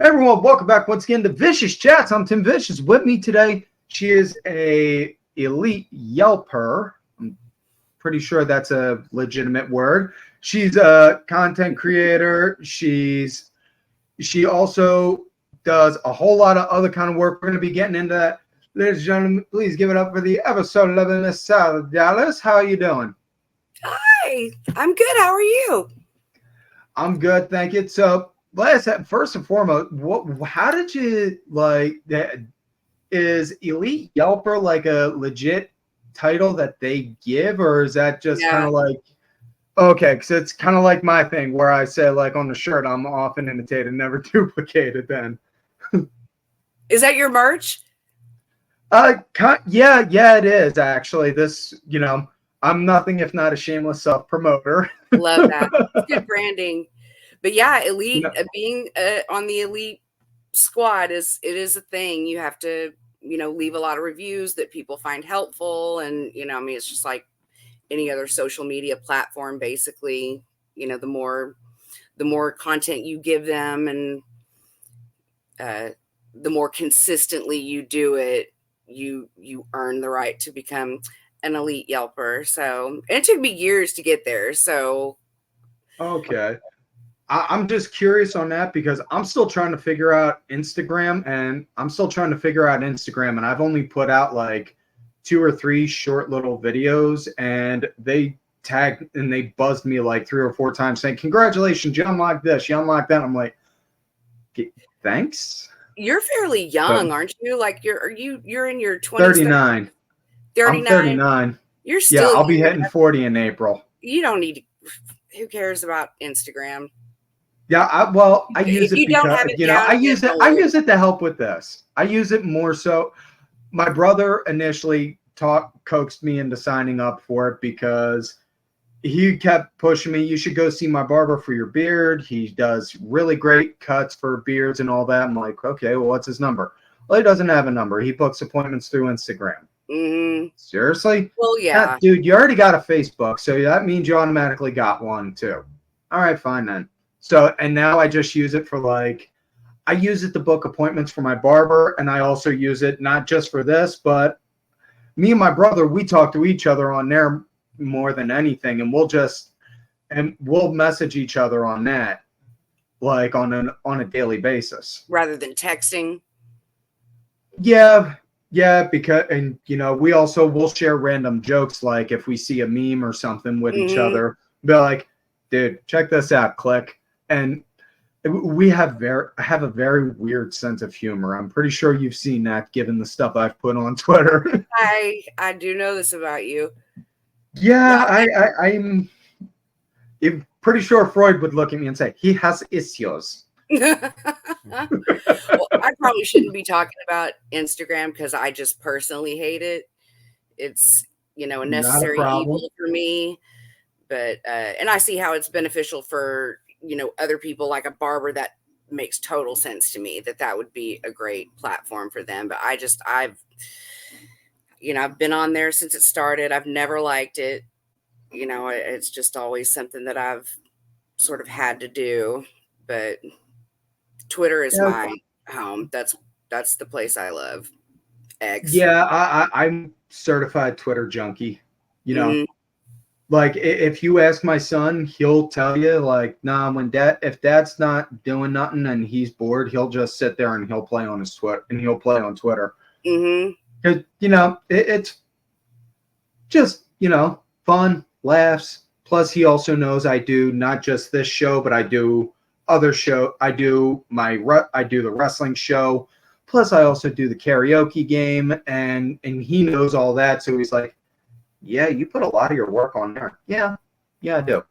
Everyone, welcome back once again to Vicious Chats. I'm Tim Vicious. With me today, she is a elite Yelper. I'm pretty sure that's a legitimate word. She's a content creator. She also does a whole lot of other kind of work. We're going to be getting into that. Ladies and gentlemen, please give it up for the episode 11 Miss South Dallas. How are you doing? Hi, I'm good. How are you? I'm good, thank you. So, first and foremost, how did you like that? Is Elite Yelper like a legit title that they give, or is that just kind of like, okay, because it's kind of like my thing where I say, like, on the shirt, I'm often imitated, never duplicated. Then, is that your merch? Yeah, it is actually. This, I'm nothing if not a shameless self-promoter. Love that. It's good branding. But yeah, Elite, being on the Elite squad is a thing. You have to, leave a lot of reviews that people find helpful. And, it's just like any other social media platform, basically. The more content you give them and the more consistently you do it, you earn the right to become an elite Yelper. So it took me years to get there. So okay. I'm just curious on that because I'm still trying to figure out Instagram, and I've only put out like 2 or 3 short little videos, and they tagged and they buzzed me like 3 or 4 times saying, "Congratulations, you unlocked this, you unlocked that." I'm like, thanks. You're fairly young, aren't you? Like you're in your 20s. 39. 39. I'm 39. You're still. Yeah, I'll be hitting 40 in April. You don't need to. Who cares about Instagram? Yeah, I use it because I use it to help with this. I use it more so. My brother initially coaxed me into signing up for it because he kept pushing me. You should go see my barber for your beard. He does really great cuts for beards and all that. I'm like, okay, well, what's his number? Well, he doesn't have a number. He books appointments through Instagram. Mm-hmm. Seriously? Well, yeah. Dude, you already got a Facebook, so that means you automatically got one too. All right, fine then. So, and now I just use it for I use it to book appointments for my barber, and I also use it not just for this, but me and my brother, we talk to each other on there more than anything, and we'll message each other on that, like on a daily basis. Rather than texting? Yeah, because, and we'll share random jokes, like if we see a meme or something with each other, be like, dude, check this out, click. And we have a very weird sense of humor. I'm pretty sure you've seen that given the stuff I've put on Twitter. I do know this about you. Yeah, I'm pretty sure Freud would look at me and say, he has issues. Well, I probably shouldn't be talking about Instagram because I just personally hate it. It's, a necessary evil for me. But, and I see how it's beneficial for, other people, like a barber. That makes total sense to me that would be a great platform for them. But I've been on there since it started. I've never liked it. It's just always something that I've sort of had to do. But Twitter is my home. That's the place I love. X. Yeah, I'm certified Twitter junkie. Like, if you ask my son, he'll tell you, like, nah, if dad's not doing nothing and he's bored, he'll just sit there and he'll play on his Twitter, and he'll play on Twitter. Mm-hmm. Because, it's just, fun, laughs. Plus, he also knows I do not just this show, but I do other show. I do the wrestling show. Plus, I also do the karaoke game, and he knows all that. So he's like, yeah, you put a lot of your work on there. Yeah, I do.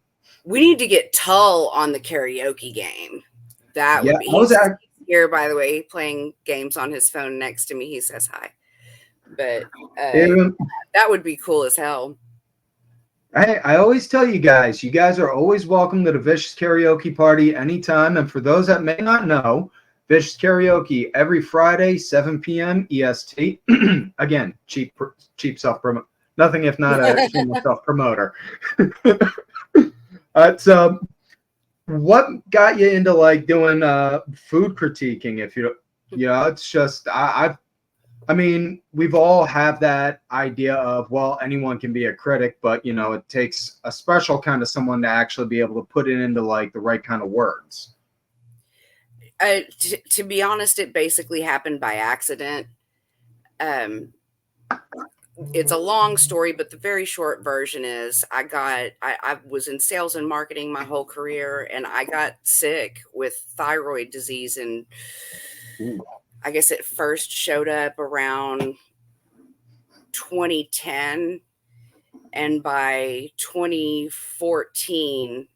We need to get Tull on the karaoke game. That would be. He's here, by the way, playing games on his phone next to me. He says hi. But that would be cool as hell. I always tell you guys are always welcome to the Vicious Karaoke Party anytime. And for those that may not know, Vicious Karaoke every Friday, 7 p.m. EST. Again, cheap self-promo. Nothing if not a self-promoter. So what got you into like doing food critiquing? If it's just I mean, we've all have that idea of, well, anyone can be a critic, but it takes a special kind of someone to actually be able to put it into like the right kind of words. To be honest, it basically happened by accident. It's a long story, but the very short version is I was in sales and marketing my whole career, and I got sick with thyroid disease. And I guess it first showed up around 2010. And by 2014,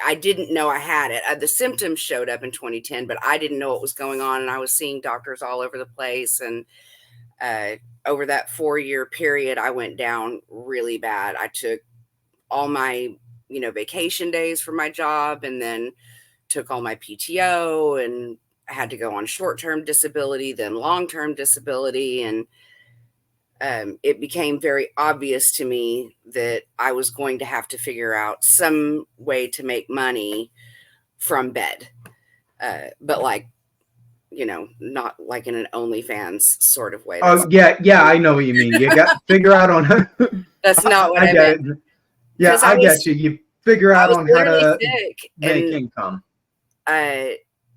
I didn't know I had it. The symptoms showed up in 2010, but I didn't know what was going on. And I was seeing doctors all over the place. And over that 4-year period, I went down really bad. I took all my, vacation days for my job, and then took all my PTO, and I had to go on short-term disability, then long-term disability. And it became very obvious to me that I was going to have to figure out some way to make money from bed. But like, not like in an OnlyFans sort of way. Oh, yeah, I know what you mean. You got to figure out on. That's not what I meant. Yeah, I get you. You figure out on how to make income.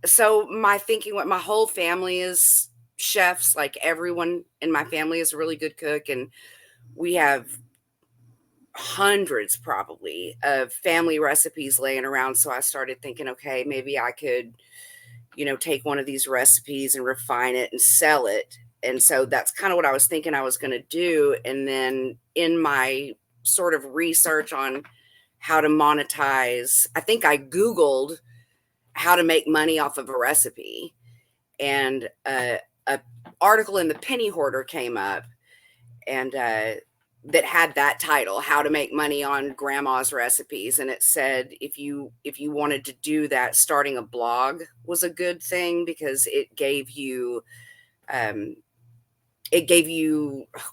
So my thinking, my whole family is chefs. Like everyone in my family is a really good cook, and we have hundreds probably of family recipes laying around. So I started thinking, okay, maybe I could take one of these recipes and refine it and sell it. And so that's kind of what I was thinking I was going to do. And then in my sort of research on how to monetize, I think I Googled how to make money off of a recipe, and a article in the Penny Hoarder came up, and that had that title, How to Make Money on Grandma's Recipes. And it said if you wanted to do that, starting a blog was a good thing, because it gave you oh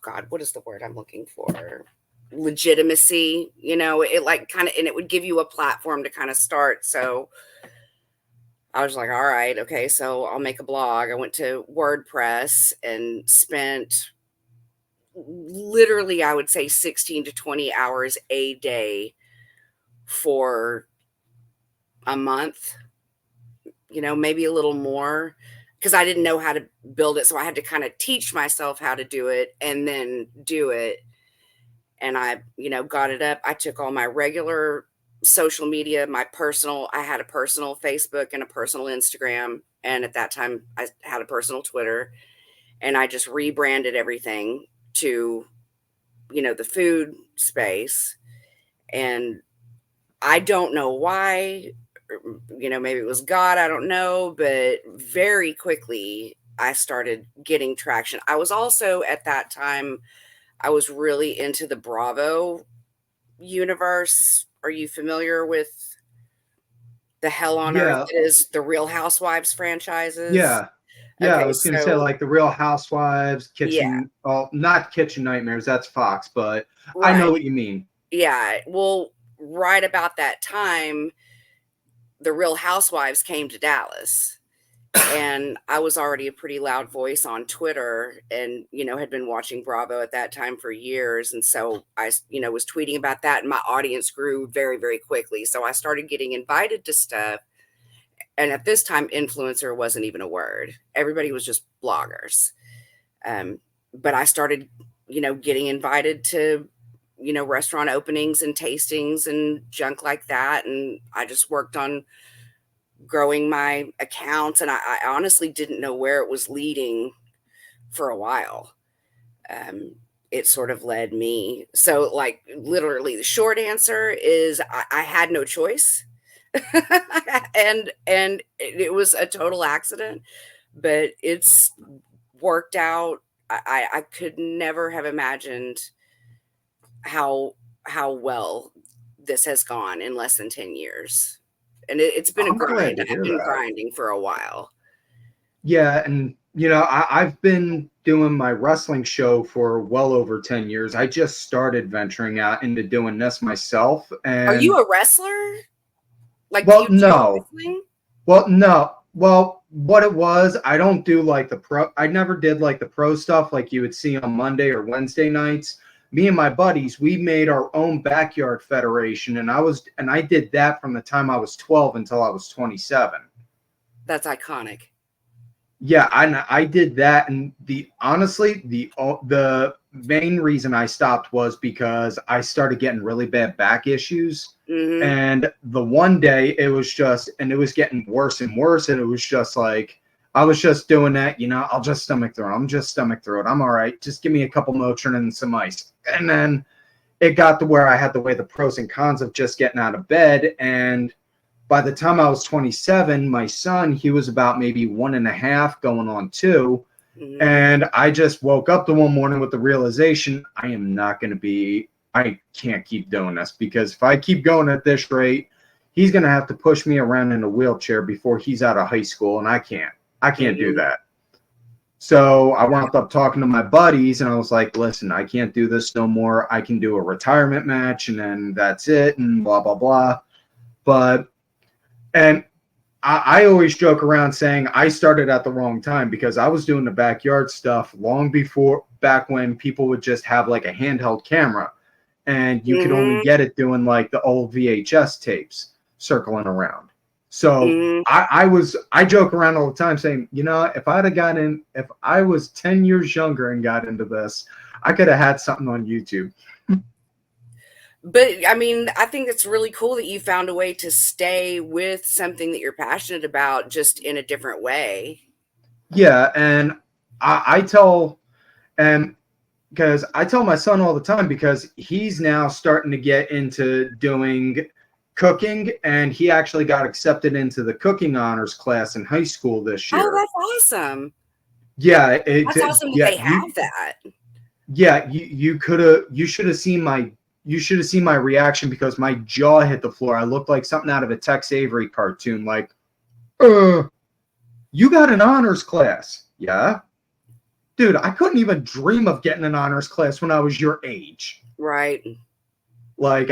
God, what is the word I'm looking for? Legitimacy, it like kind of, and it would give you a platform to kind of start. So I was like, all right, okay, so I'll make a blog. I went to WordPress and spent literally, I would say 16 to 20 hours a day for a month, maybe a little more, because I didn't know how to build it. So I had to kind of teach myself how to do it and then do it. And I, got it up. I took all my regular social media, I had a personal Facebook and a personal Instagram. And at that time I had a personal Twitter, and I just rebranded everything to, the food space. And I don't know why, maybe it was God, I don't know, but very quickly I started getting traction. I was also, at that time, I was really into the Bravo universe. Are you familiar with the hell on earth that is the Real Housewives franchises? Yeah. Yeah, okay, I was going to say like the Real Housewives, not Kitchen Nightmares, that's Fox, but right. I know what you mean. Yeah, well, right about that time, the Real Housewives came to Dallas, and I was already a pretty loud voice on Twitter, and, had been watching Bravo at that time for years. And so I, was tweeting about that, and my audience grew very, very quickly. So I started getting invited to stuff. And at this time, influencer wasn't even a word. Everybody was just bloggers. But I started, getting invited to, restaurant openings and tastings and junk like that. And I just worked on growing my accounts. And I honestly didn't know where it was leading for a while. It sort of led me. So like literally the short answer is I had no choice. and it was a total accident, but it's worked out. I could never have imagined how well this has gone in less than 10 years. And it's been a grind. I've been grinding for a while. Yeah, and I've been doing my wrestling show for well over 10 years. I just started venturing out into doing this myself. And are you a wrestler? Like, do Well, you do no. wrestling? Well, no. Well, what it was, I don't do like the pro. I never did like the pro stuff like you would see on Monday or Wednesday nights. Me and my buddies, we made our own backyard federation, and I did that from the time I was 12 until I was 27. That's iconic. Yeah, I did that, and honestly, the main reason I stopped was because I started getting really bad back issues. Mm-hmm. And the one day it was getting worse and worse. And it was just like, I was just doing that, I'll just stomach through it. I'm all right. Just give me a couple Motrin and some ice. And then it got to where I had to weigh the pros and cons of just getting out of bed. And by the time I was 27, my son, he was about maybe 1.5 going on 2. Mm-hmm. And I just woke up the one morning with the realization I can't keep doing this, because if I keep going at this rate, he's going to have to push me around in a wheelchair before he's out of high school. And I can't mm-hmm. do that. So I wound up talking to my buddies, and I was like, listen, I can't do this no more. I can do a retirement match, and then that's it, and blah, blah, blah. And I always joke around saying I started at the wrong time, because I was doing the backyard stuff back when people would just have like a handheld camera, and you mm-hmm. could only get it doing like the old VHS tapes circling around. So mm-hmm. I joke around all the time saying, if I was 10 years younger and got into this, I could have had something on YouTube. But I mean, I think it's really cool that you found a way to stay with something that you're passionate about, just in a different way. Yeah. And because I tell my son all the time, because he's now starting to get into doing cooking, and he actually got accepted into the cooking honors class in high school this year. Oh, that's awesome. Yeah. That's awesome that they have that. Yeah. You should have seen my reaction, because my jaw hit the floor. I looked like something out of a Tex Avery cartoon. Like, you got an honors class? Yeah. Dude, I couldn't even dream of getting an honors class when I was your age. Right. Like,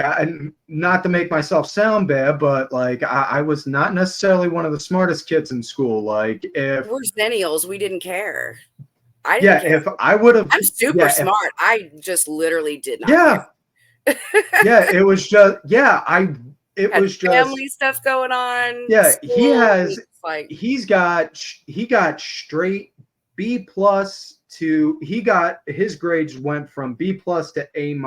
not to make myself sound bad, but like, I was not necessarily one of the smartest kids in school. Like, if we're Zennials, we didn't care. I didn't care. If I would have, I'm super smart. I just literally did not. Yeah. Yeah, it was just family stuff going on. Yeah, school, he got straight B+ to his grades went from B+ to A-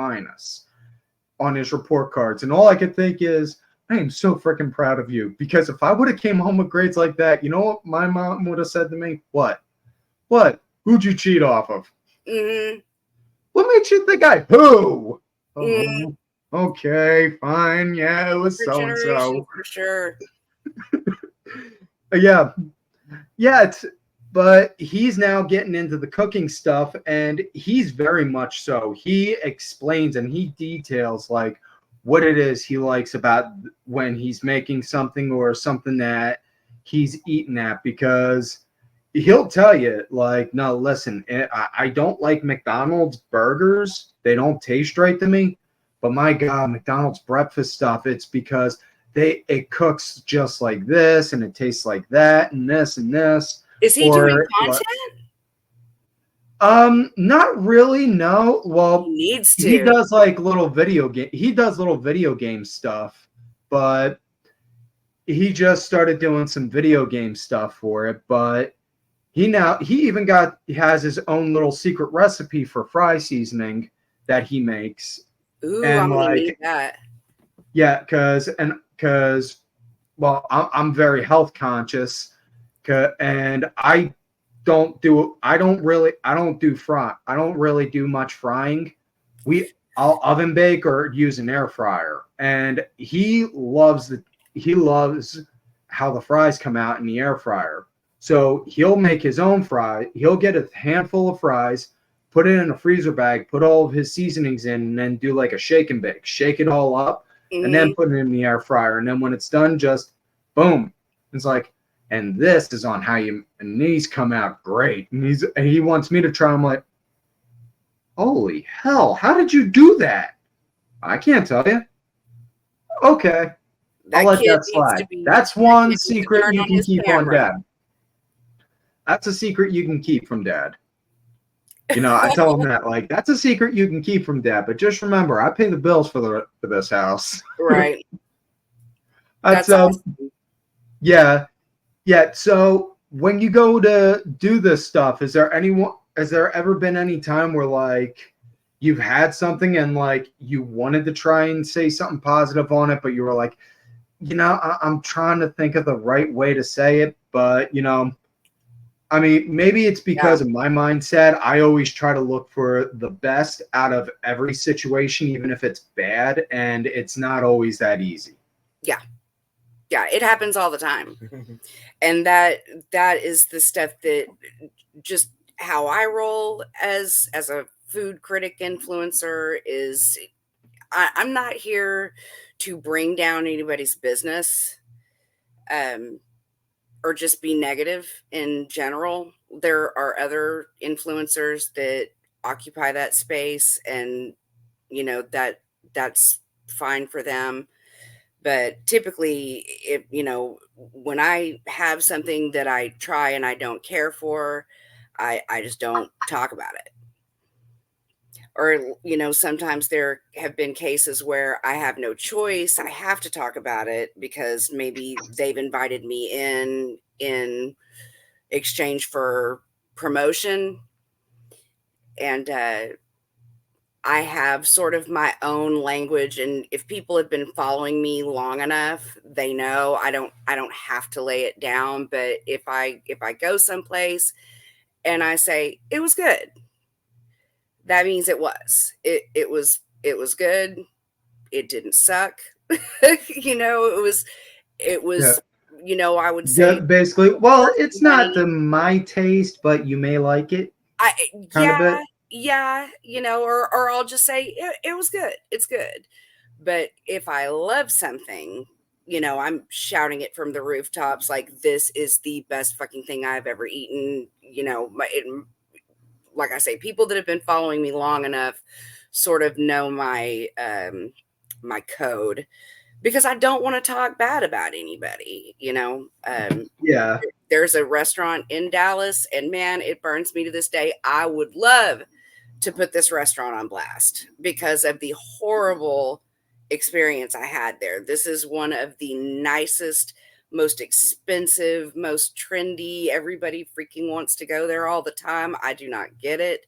on his report cards, and all I could think is, I am so freaking proud of you, because if I would have came home with grades like that, you know what my mom would have said to me? What? Who'd you cheat off of? Mm-hmm. What made you think who? Oh, okay, fine. Yeah, it was so-and-so. For sure. Yeah. But he's now getting into the cooking stuff, and he's very much so. He explains and he details like what it is he likes about when he's making something or something that he's eating at, because he'll tell you, like, no, listen, I don't like McDonald's burgers. They don't taste right to me. But my God, McDonald's breakfast stuff, it's because it cooks just like this, and it tastes like that, and this and this. Is he doing content? Not really, no. Well, he needs to. He does like little video game stuff, but he just started doing some video game stuff for it. But he even has his own little secret recipe for fry seasoning that he makes. Ooh, and I'm gonna need that. Yeah, because I'm very health conscious, and I don't really do much frying. I'll oven bake or use an air fryer, and he loves how the fries come out in the air fryer. So he'll make his own fry. He'll get a handful of fries, put it in a freezer bag, put all of his seasonings in, and then do like a shake and bake. Shake it all up, and then put it in the air fryer. And then when it's done, just boom. It's like, and this is on and these come out great. And he wants me to try. I'm like, holy hell, how did you do that? I can't tell you. Okay. I'll That let kid that needs to slide. be. That's That one kid needs to secret turn you on can his keep on camera. Dad. That's a secret you can keep from Dad. I tell him that, like, that's a secret you can keep from Dad, but just remember, I pay the bills for this house. Right. That's awesome. Yeah. So when you go to do this stuff, has there ever been any time where, like, you've had something and, like, you wanted to try and say something positive on it, but you were like, I'm trying to think of the right way to say it, but I mean, maybe it's because of my mindset. I always try to look for the best out of every situation, even if it's bad, and it's not always that easy. Yeah. It happens all the time. And that is the stuff that just how I roll as a food critic influencer is I'm not here to bring down anybody's business. Or just be negative in general. There are other influencers that occupy that space, and that's fine for them. But typically, if when I have something that I try and I don't care for, I just don't talk about it. Or sometimes there have been cases where I have no choice, I have to talk about it because maybe they've invited me in exchange for promotion. And I have sort of my own language, and if people have been following me long enough, they know I don't have to lay it down. But if I go someplace and I say it was good, that means it was good. It didn't suck. It was I would say basically, well, it's not money. to my taste, but you may like it, I kind of bit. yeah, or I'll just say it was good. It's good. But if I love something, I'm shouting it from the rooftops like this is the best fucking thing I've ever eaten. Like I say, people that have been following me long enough sort of know my code, because I don't want to talk bad about anybody. Yeah. There's a restaurant in Dallas, and man, it burns me to this day. I would love to put this restaurant on blast because of the horrible experience I had there. This is one of the nicest, most expensive, most trendy. Everybody freaking wants to go there all the time. I do not get it.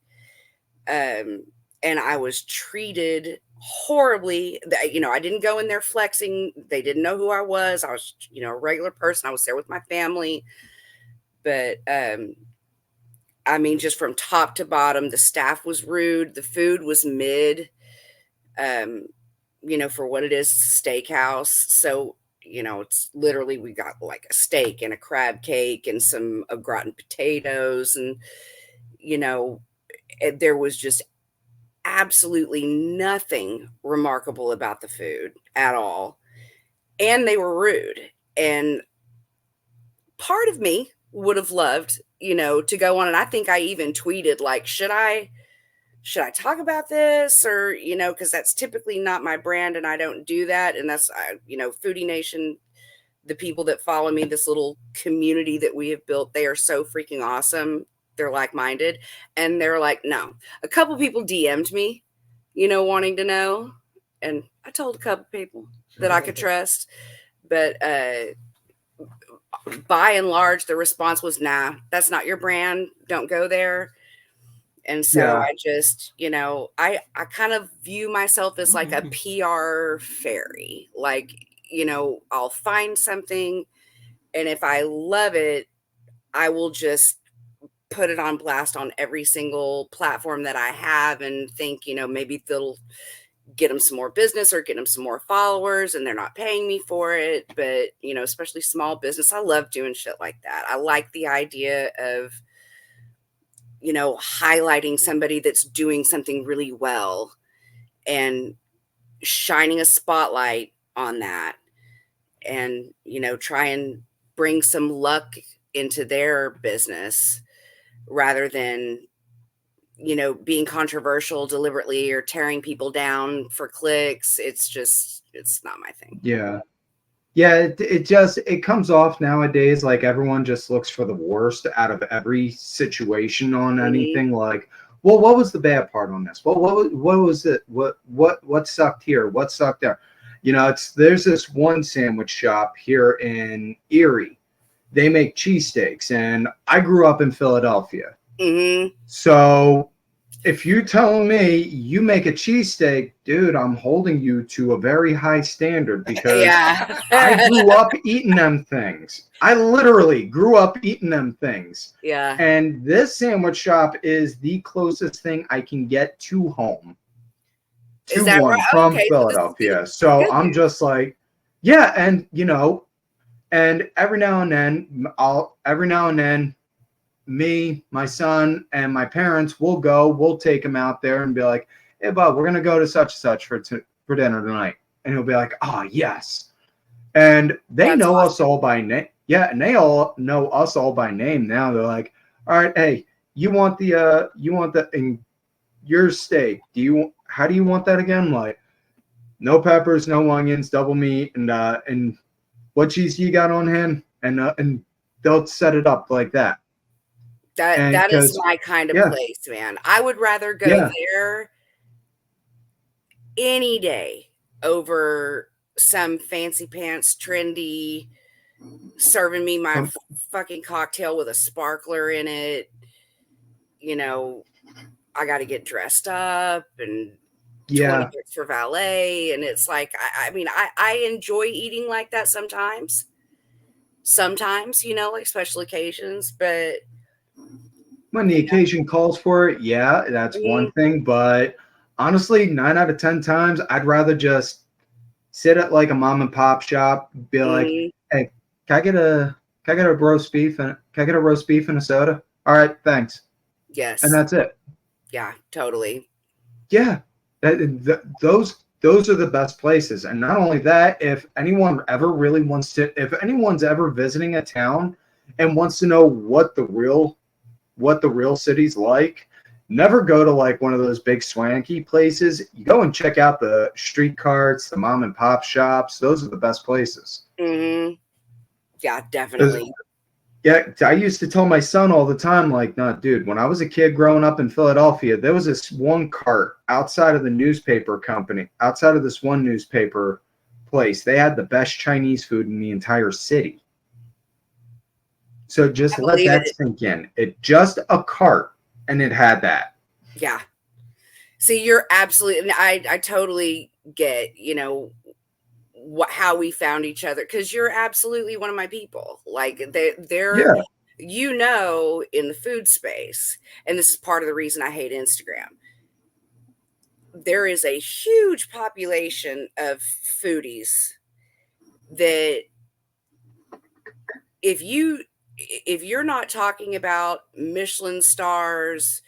And I was treated horribly. I didn't go in there flexing. They didn't know who I was. I was, a regular person. I was there with my family. But I mean, just from top to bottom, the staff was rude. The food was mid, for what it is, it's a steakhouse. So, it's literally, we got like a steak and a crab cake and some au gratin potatoes. And, there was just absolutely nothing remarkable about the food at all. And they were rude. And part of me would have loved, to go on. And I think I even tweeted, like, should I talk about this? Or, because that's typically not my brand and I don't do that. And that's, Foodie Nation, the people that follow me, this little community that we have built, they are so freaking awesome. They're like-minded. And they're like, no. A couple people DM'd me, wanting to know. And I told a couple people that I could trust. But by and large, the response was, nah, that's not your brand. Don't go there. And so I just, I kind of view myself as like a PR fairy. Like, I'll find something, and if I love it, I will just put it on blast on every single platform that I have and think, maybe they'll get them some more business or get them some more followers, and they're not paying me for it. But, especially small business, I love doing shit like that. I like the idea of, highlighting somebody that's doing something really well and shining a spotlight on that, and, try and bring some luck into their business rather than, being controversial deliberately or tearing people down for clicks. It's not my thing. Yeah. Yeah, it comes off nowadays like everyone just looks for the worst out of every situation on anything. Like, well, what was the bad part on this? Well, what was it? What sucked here? What sucked there? You know, there's this one sandwich shop here in Erie. They make cheesesteaks, and I grew up in Philadelphia. So if you tell me you make a cheesesteak, dude, I'm holding you to a very high standard because I grew up eating them things. I literally grew up eating them things. Yeah. And this sandwich shop is the closest thing I can get to home. Is that right? From Philadelphia. So I'm just like, yeah, and you know, and every now and then me, my son, and my parents will go. We'll take him out there and be like, "Hey, Bob, we're gonna go to such and such for dinner tonight." And he'll be like, "Oh, yes." And they know us all by name. Yeah, and they all know us all by name now. They're like, "All right, hey, you want in your steak? How do you want that again? Like, no peppers, no onions, double meat, and what cheese you got on hand?" And they'll set it up like that. That is my kind of place, man. I would rather go there any day over some fancy pants, trendy, serving me my fucking cocktail with a sparkler in it. You know, I got to get dressed up and 20 bucks for valet. And it's like, I mean, I enjoy eating like that sometimes, you know, like special occasions, but when the occasion calls for it, yeah, that's one thing. But honestly, 9 out of 10 times, I'd rather just sit at like a mom and pop shop, be like, "Hey, can I get a roast beef and a soda?" "All right, thanks." Yes, and that's it. Yeah, totally. Yeah, those are the best places. And not only that, if anyone ever really wants to, if anyone's ever visiting a town and wants to know what the real city's like, never go to like one of those big swanky places. You go and check out the street carts, the mom and pop shops. Those are the best places. Yeah, definitely. Yeah, I used to tell my son all the time, like, "No, dude, when I was a kid growing up in Philadelphia, there was this one cart outside of the newspaper company, outside of this one newspaper place. They had the best Chinese food in the entire city." So just let that sink in. It just a cart, and it had that. Yeah. See, you're absolutely. I totally get, you know, how we found each other, because you're absolutely one of my people. Like they're you know, in the food space, and this is part of the reason I hate Instagram. There is a huge population of foodies that if you're not talking about Michelin stars,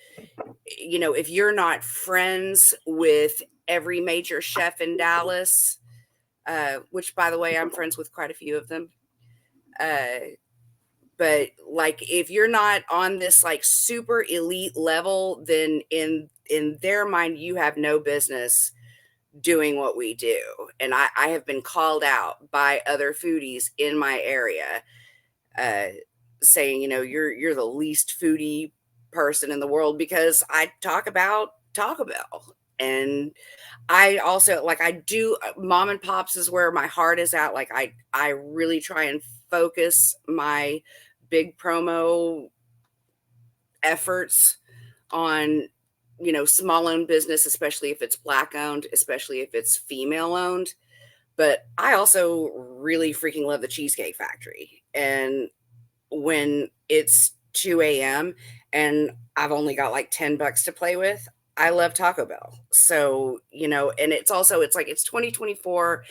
you know, if you're not friends with every major chef in Dallas, which by the way, I'm friends with quite a few of them. But like, if you're not on this like super elite level, then in their mind, you have no business doing what we do. And I have been called out by other foodies in my area, saying, you know, you're the least foodie person in the world because I talk about Taco Bell. And I also, like, I do mom and pops is where my heart is at. Like I really try and focus my big promo efforts on, you know, small owned business, especially if it's Black owned, especially if it's female owned. But I also really freaking love the Cheesecake Factory. And when it's 2 a.m. and I've only got like $10 to play with, I love Taco Bell. So, you know, and it's also, it's like, it's 2024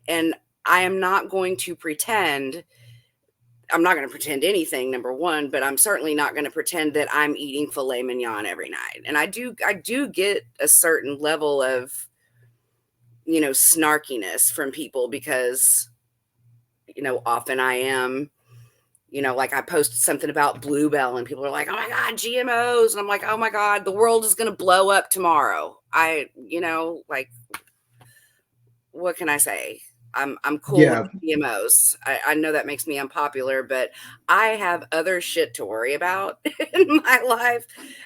and I am not going to pretend. I'm not going to pretend anything, number one, but I'm certainly not going to pretend that I'm eating filet mignon every night. And I do get a certain level of, you know, snarkiness from people because, you know, often I am, you know, like I posted something about Bluebell and people are like, "Oh my God, GMOs." And I'm like, "Oh my God, the world is going to blow up tomorrow." You know, like, what can I say? I'm cool with GMOs. I know that makes me unpopular, but I have other shit to worry about in my life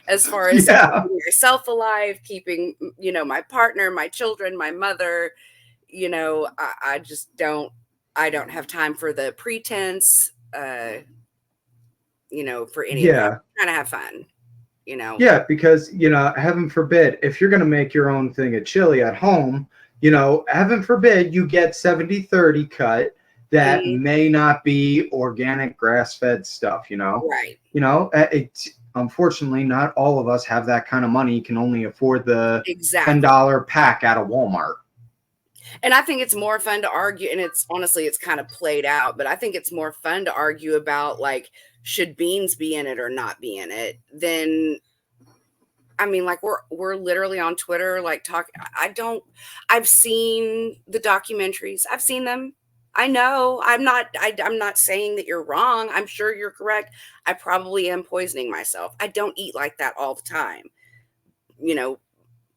as far as keeping yourself alive, keeping, my partner, my children, my mother. I just don't have time for the pretense, for any of that. I'm trying to have fun. Yeah, because, heaven forbid, if you're going to make your own thing of chili at home, heaven forbid you get 70-30 cut that may not be organic grass-fed stuff, Right. It's unfortunately not all of us have that kind of money. You can only afford the $10 pack out of Walmart. And I think it's more fun to argue, and it's honestly, it's kind of played out, but I think it's more fun to argue about, like, should beans be in it or not be in it than, I mean, like, we're literally on Twitter, like, I've seen the documentaries. I've seen them. I know I'm not saying that you're wrong. I'm sure you're correct. I probably am poisoning myself. I don't eat like that all the time,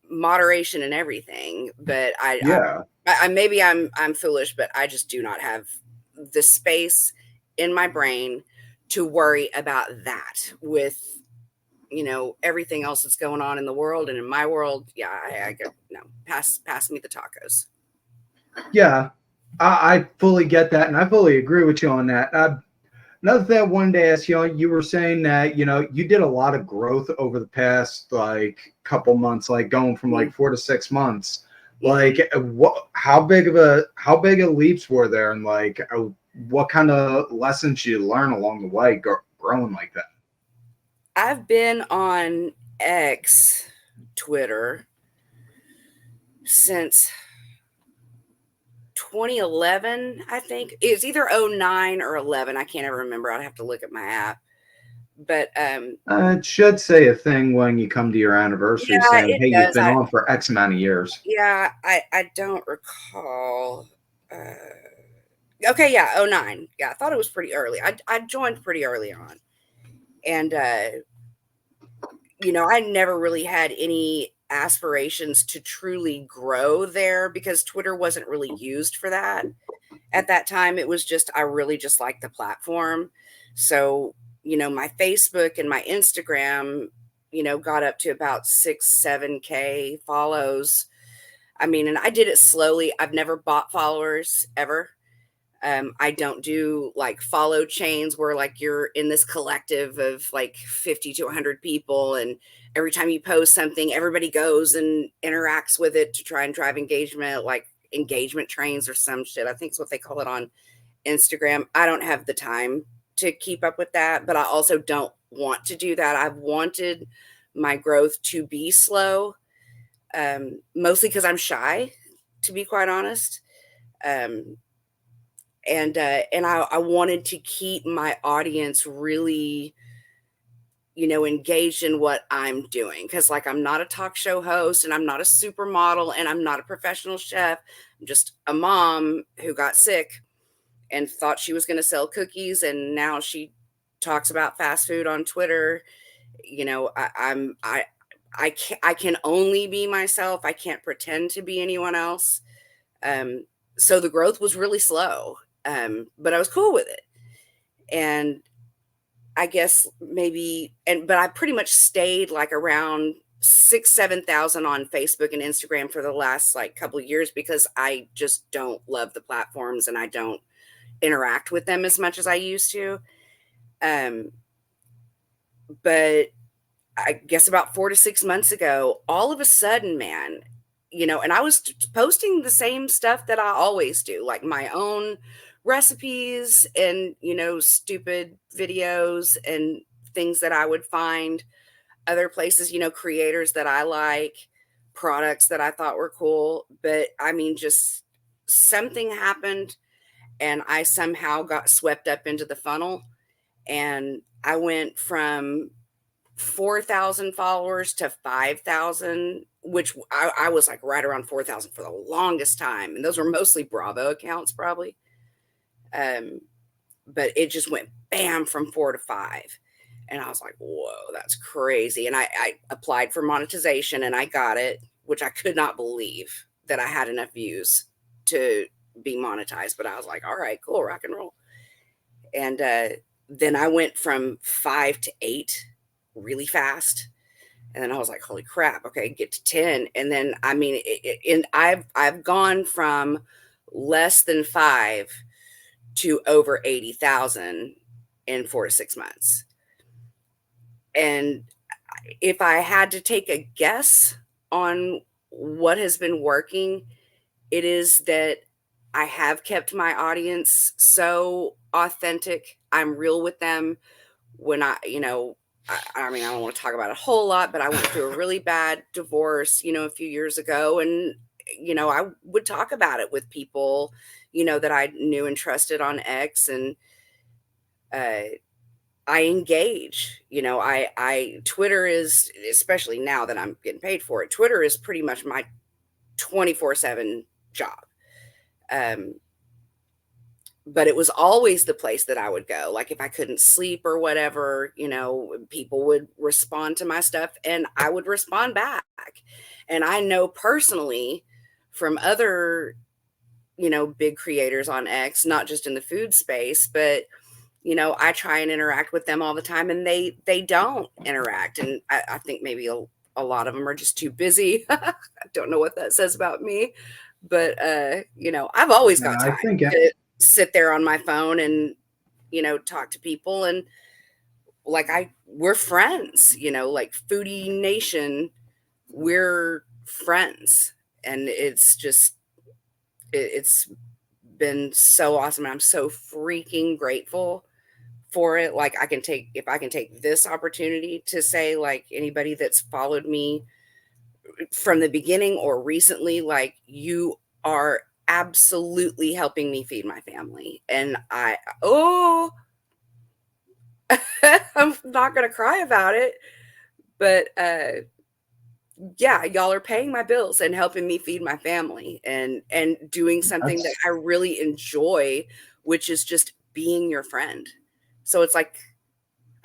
moderation and everything, but I maybe I'm foolish, but I just do not have the space in my brain to worry about that with, everything else that's going on in the world and in my world. Yeah, I go, no, pass me the tacos. Yeah, I fully get that, and I fully agree with you on that. Another thing I wanted to ask you were saying that, you did a lot of growth over the past, like, couple months, like going from like 4 to 6 months. Like, how big of leaps were there, and like, what kind of lessons did you learn along the way growing like that? I've been on X, Twitter, since 2011, I think. It's either 09 or 11. I can't ever remember. I'd have to look at my app. But it should say a thing when you come to your anniversary saying, hey, you've been on for X amount of years. Yeah, I don't recall. Okay, yeah, 09. Yeah, I thought it was pretty early. I joined pretty early on. And I never really had any aspirations to truly grow there because Twitter wasn't really used for that. At that time, it was just, I really just liked the platform. So, my Facebook and my Instagram, got up to about 6-7K follows. I mean, and I did it slowly. I've never bought followers ever. I don't do like follow chains where like you're in this collective of like 50 to 100 people. And every time you post something, everybody goes and interacts with it to try and drive engagement, like engagement trains or some shit. I think it's what they call it on Instagram. I don't have the time to keep up with that, but I also don't want to do that. I've wanted my growth to be slow, mostly because I'm shy, to be quite honest. And I wanted to keep my audience really, engaged in what I'm doing. Cause like, I'm not a talk show host and I'm not a supermodel and I'm not a professional chef. I'm just a mom who got sick and thought she was going to sell cookies. And now she talks about fast food on Twitter. I can only be myself. I can't pretend to be anyone else. So the growth was really slow. But I was cool with it. And I guess but I pretty much stayed like around 7,000 on Facebook and Instagram for the last like couple of years because I just don't love the platforms and I don't interact with them as much as I used to. But I guess about 4 to 6 months ago, all of a sudden, man, and I was posting the same stuff that I always do, like my own recipes and, stupid videos and things that I would find other places, creators that I like, products that I thought were cool. But I mean, just something happened and I somehow got swept up into the funnel and I went from 4,000 followers to 5,000, which I was like right around 4,000 for the longest time. And those were mostly Bravo accounts probably. But it just went bam from 4 to 5. And I was like, whoa, that's crazy. And I applied for monetization and I got it, which I could not believe that I had enough views to be monetized. But I was like, all right, cool, rock and roll. And then I went from 5 to 8 really fast. And then I was like, holy crap, okay, get to 10. And then, I mean, I've gone from less than 5 to over 80,000 in 4 to 6 months. And if I had to take a guess on what has been working, it is that I have kept my audience so authentic. I'm real with them. When I mean, I don't want to talk about it a whole lot, but I went through a really bad divorce, a few years ago. And, I would talk about it with people, that I knew and trusted on X. And I engage, Twitter is, especially now that I'm getting paid for it, Twitter is pretty much my 24/7 job. But it was always the place that I would go. Like if I couldn't sleep or whatever, people would respond to my stuff and I would respond back. And I know personally from other, big creators on X, not just in the food space, but I try and interact with them all the time and they don't interact. And I think maybe a lot of them are just too busy. I don't know what that says about me, but I've always got time to sit there on my phone and, talk to people. And like we're friends, like Foodie Nation, we're friends. And it's just, it's been so awesome. I'm so freaking grateful for it. Like if I can take this opportunity to say, like, anybody that's followed me from the beginning or recently, like, you are absolutely helping me feed my family. And I'm not gonna cry about it, but yeah, y'all are paying my bills and helping me feed my family and doing something that I really enjoy, which is just being your friend. So it's like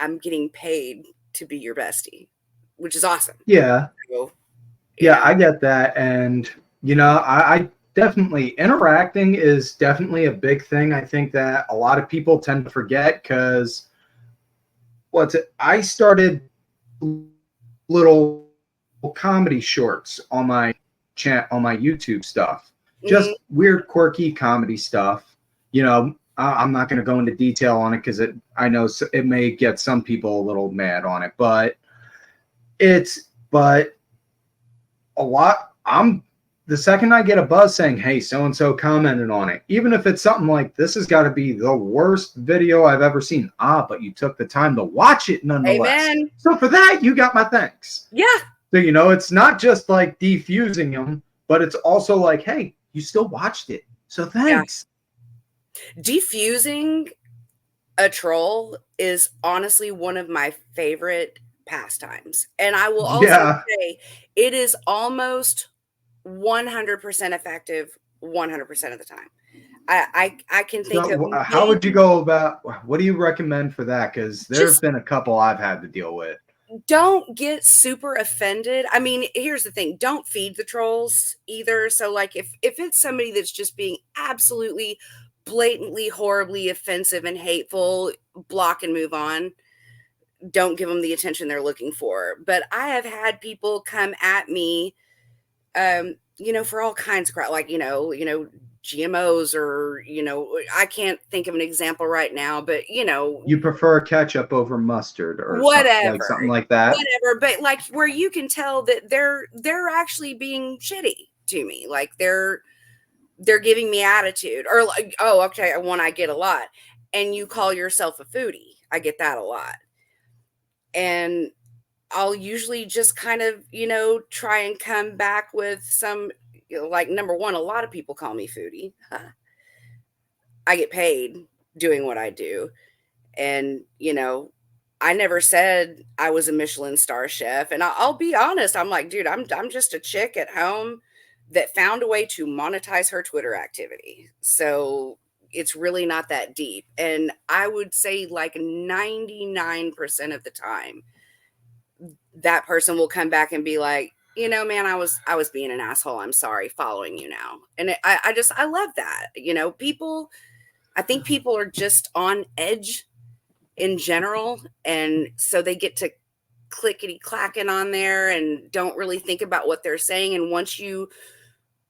I'm getting paid to be your bestie, which is awesome. Yeah. So, yeah, I get that. And, I definitely, interacting is definitely a big thing. I think that a lot of people tend to forget because I started little comedy shorts on my on my YouTube stuff, just weird, quirky comedy stuff. I'm not going to go into detail on it because I know it may get some people a little mad on it, but a lot. The second I get a buzz saying, hey, so-and-so commented on it, even if it's something like, this has got to be the worst video I've ever seen. But you took the time to watch it nonetheless. Amen. So for that, you got my thanks. Yeah. So, it's not just like defusing them, but it's also like, hey, you still watched it. So thanks. Yeah. Defusing a troll is honestly one of my favorite pastimes. And I will also say it is almost 100% effective 100% of the time. I can think of how would you go about, what do you recommend for that? Because there's been a couple I've had to deal with. Don't get super offended. I mean, here's the thing, don't feed the trolls either. So like if it's somebody that's just being absolutely blatantly horribly offensive and hateful, block and move on. Don't give them the attention they're looking for. But I have had people come at me for all kinds of crap, like, GMOs or, I can't think of an example right now, but, You prefer ketchup over mustard or whatever, something like that? Whatever, but like where you can tell that they're actually being shitty to me. Like they're giving me attitude or like, oh, okay, one I get a lot. And you call yourself a foodie. I get that a lot. And I'll usually just kind of, try and come back with some, like, number one, a lot of people call me foodie. I get paid doing what I do. And, I never said I was a Michelin star chef. And I'll be honest. I'm like, dude, I'm just a chick at home that found a way to monetize her Twitter activity. So it's really not that deep. And I would say like 99% of the time, that person will come back and be like, you know, man, I was being an asshole. I'm sorry, following you now. And I love that. You know, I think people are just on edge in general. And so they get to clickety clacking on there and don't really think about what they're saying. And once you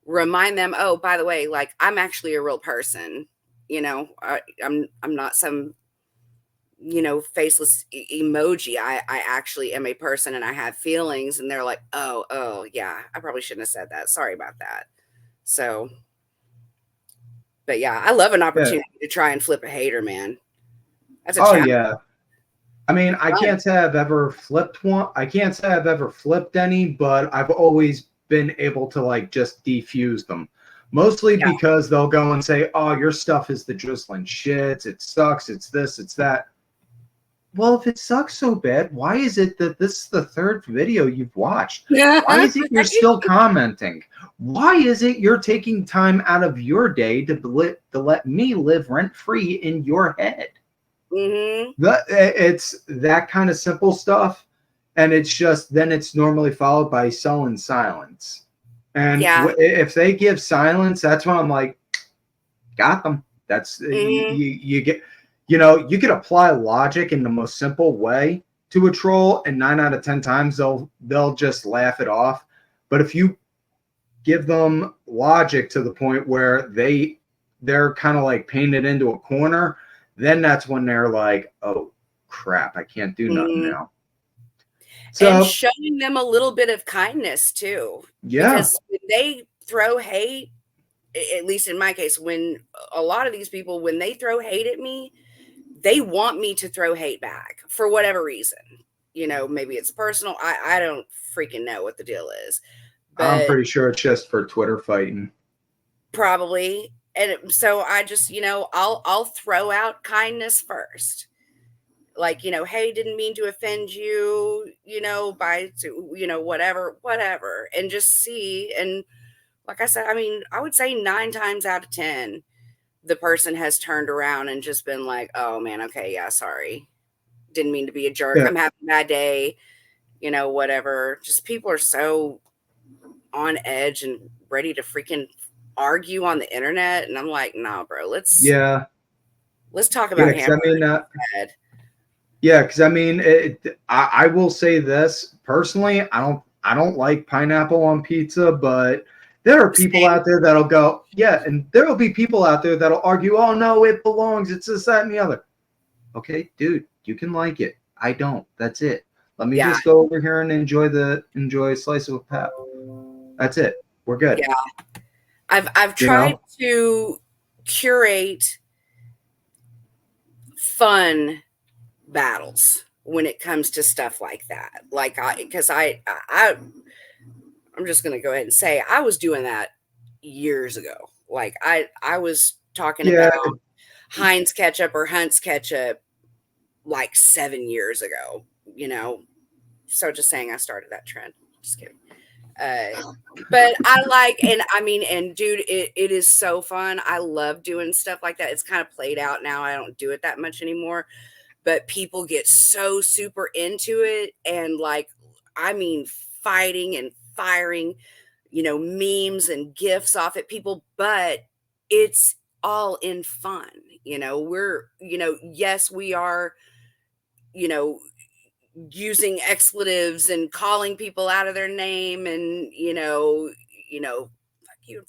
remind them, oh, by the way, like, I'm actually a real person, you know, I'm not some, you know, faceless emoji. I actually am a person and I have feelings. And they're like, oh yeah, I probably shouldn't have said that. Sorry about that. So, but yeah, I love an opportunity to try and flip a hater, man. That's a challenge. Yeah. I mean, I can't say I've ever flipped one. I can't say I've ever flipped any, but I've always been able to like just defuse them. Mostly because they'll go and say, oh, your stuff is the drizzling shits. It sucks. It's this, it's that. Well, if it sucks so bad, why is it that this is the third video you've watched? Why is it you're still commenting? Why is it you're taking time out of your day to let me live rent-free in your head? Mm-hmm. It's that kind of simple stuff, and it's just then it's normally followed by sullen silence. And if they give silence, that's when I'm like, got them. That's you get, you know, you could apply logic in the most simple way to a troll, and 9 out of 10 times they'll just laugh it off. But if you give them logic to the point where they're kind of like painted into a corner, then that's when they're like, oh crap, I can't do nothing now. So, and showing them a little bit of kindness too. Yeah. Because when they throw hate, at least in my case, when a lot of these people, when they throw hate at me, they want me to throw hate back for whatever reason. You know, maybe it's personal. I don't freaking know what the deal is. But I'm pretty sure it's just for Twitter fighting. Probably. And so I just, you know, I'll throw out kindness first. Like, you know, hey, didn't mean to offend you, you know, you know, whatever. And just see. And like I said, I mean, I would say 9 times out of 10, the person has turned around and just been like, oh man, okay, yeah, sorry. Didn't mean to be a jerk. I'm having a bad day, you know, whatever. Just people are so on edge and ready to freaking argue on the internet. And I'm like, nah, bro, let's talk about hamburgers. Because I mean, I will say this personally, I don't like pineapple on pizza, but there are people out there that'll go, and there will be people out there that'll argue, oh no, it belongs, it's this, that, and the other. Okay, dude, you can like it. I don't. That's it. Let me just go over here and enjoy a slice of a pep. That's it. We're good. Yeah. I've tried to curate fun battles when it comes to stuff like that. Like because I'm just going to go ahead and say I was doing that years ago. Like I was talking about Heinz ketchup or Hunt's ketchup like 7 years ago, you know? So just saying I started that trend. Just kidding. But I like, and I mean, and dude, it is so fun. I love doing stuff like that. It's kind of played out now. I don't do it that much anymore, but people get so super into it. And like, I mean, fighting and firing, you know, memes and GIFs off at people, but it's all in fun. You know, yes, we are, you know, using expletives and calling people out of their name and, you know,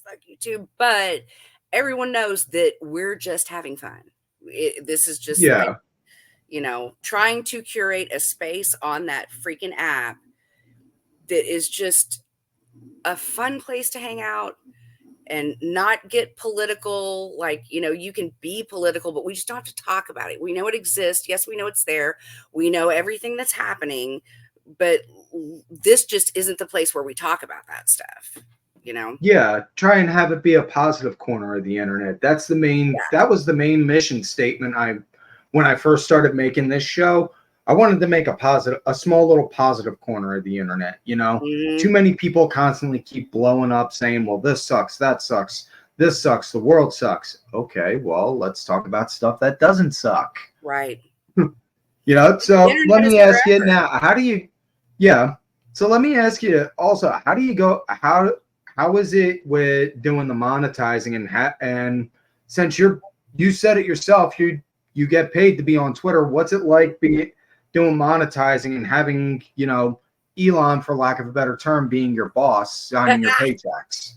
fuck you too. But everyone knows that we're just having fun. This is just like, you know, trying to curate a space on that freaking app that is just a fun place to hang out and not get political. Like, you know, you can be political, but we just don't have to talk about it. We know it exists. Yes, we know it's there. We know everything that's happening, but this just isn't the place where we talk about that stuff, you know? Yeah, try and have it be a positive corner of the internet. That's the main, that was the main mission statement when I first started making this show. I wanted to make a small little positive corner of the internet, you know? Too many people constantly keep blowing up saying, well, this sucks, that sucks, this sucks, the world sucks. Okay, well, let's talk about stuff that doesn't suck. Right. You know, so let me ask you now, how do you, So let me ask you also, how do you go? How is it with doing the monetizing and since you said it yourself, you get paid to be on Twitter. What's it like doing monetizing and having Elon, for lack of a better term, being your boss, signing your paychecks?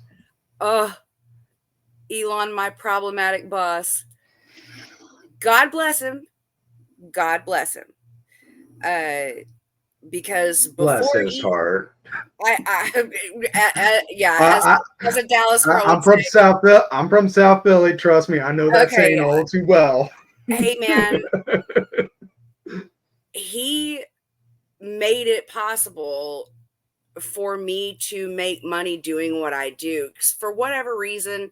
Elon, my problematic boss. God bless him. God bless him. Because Bless before his heart. as a Dallas girl I'm would from say. South. I'm from South Philly. Trust me, I know that Okay, saying all too well. Hey man, he made it possible for me to make money doing what I do. For whatever reason,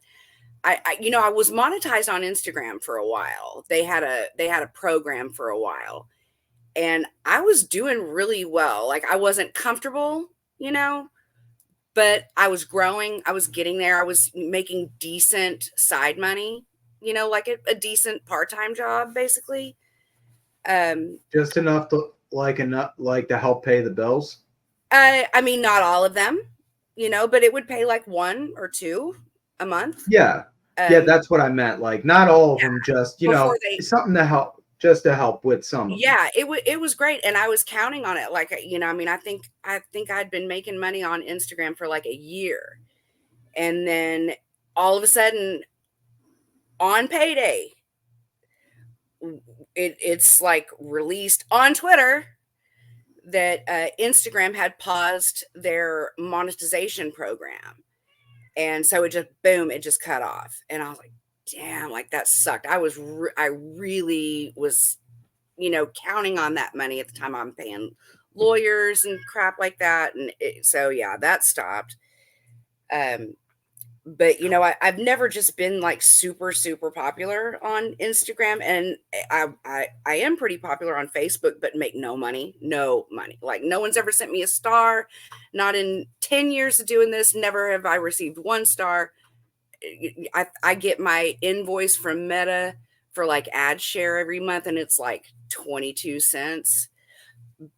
I was monetized on Instagram for a while. They had a program for a while, and I was doing really well. Like I wasn't comfortable, but I was growing. I was getting there. I was making decent side money, like a decent part-time job, basically. Just enough to help pay the bills. I mean, not all of them, but it would pay like one or two a month. Yeah. Yeah, that's what I meant. Like not all of them, just Before they, something to help, just to help with some of them. yeah, it was great, and I was counting on it. Like I mean, I think I'd been making money on Instagram for like a year, and then all of a sudden on payday, it's like released on Twitter that Instagram had paused their monetization program. And so it just cut off. And I was like, damn, like that sucked. I really was, counting on that money at the time. I'm paying lawyers and crap like that. And so, yeah, that stopped. But I've never just been like super super popular on Instagram, and I am pretty popular on Facebook, but make no money. Like no one's ever sent me a star. Not in 10 years of doing this, never have I received one star. I get my invoice from Meta for like ad share every month, and it's like 22 cents.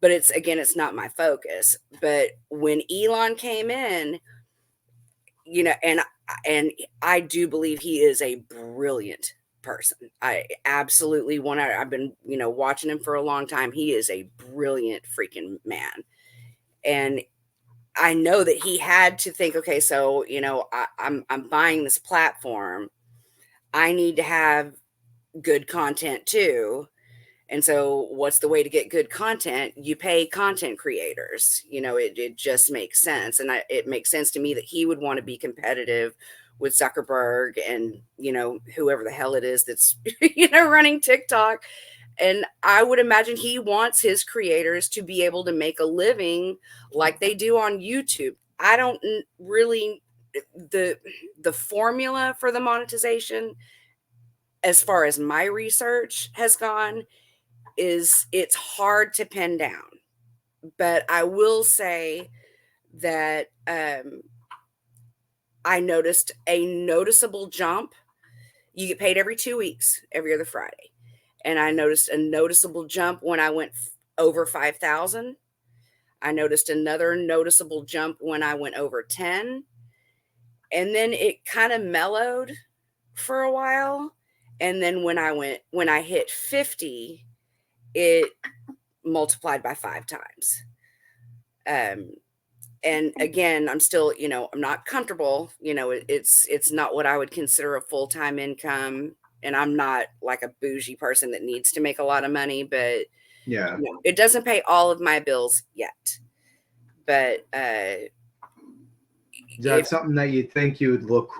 But it's not my focus. But when Elon came in, and I do believe he is a brilliant person. I absolutely I've been, watching him for a long time. He is a brilliant freaking man. And I know that he had to think, okay, so, I'm buying this platform. I need to have good content too. And so what's the way to get good content? You pay content creators. It just makes sense. And it makes sense to me that he would want to be competitive with Zuckerberg and, whoever the hell it is that's, running TikTok. And I would imagine he wants his creators to be able to make a living like they do on YouTube. I don't really, the formula for the monetization, as far as my research has gone, it's hard to pin down. But I will say that I noticed a noticeable jump. You get paid every 2 weeks, every other Friday. And I noticed a noticeable jump when I went over 5,000. I noticed another noticeable jump when I went over 10. And then it kind of mellowed for a while. And then when I hit 50, it multiplied by 5 times. And again, I'm still, I'm not comfortable. It's not what I would consider a full-time income. And I'm not like a bougie person that needs to make a lot of money, but Yeah. it doesn't pay all of my bills yet. But is that something that you think you would look?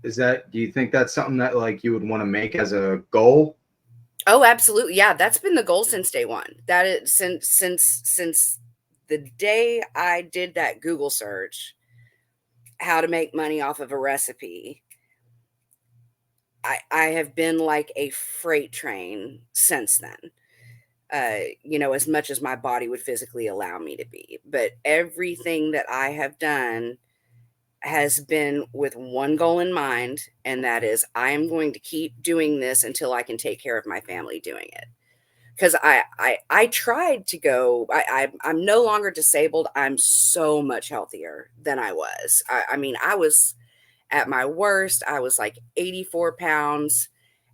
Do you think that's something that like you would want to make as a goal? Oh, absolutely. Yeah, that's been the goal since day one. That is since the day I did that Google search, how to make money off of a recipe. I have been like a freight train since then. As much as my body would physically allow me to be. But everything that I have done has been with one goal in mind, and that is I am going to keep doing this until I can take care of my family doing it. because I tried to go. I'm no longer disabled. I'm so much healthier than I was. I mean, I was at my worst. I was like 84 pounds,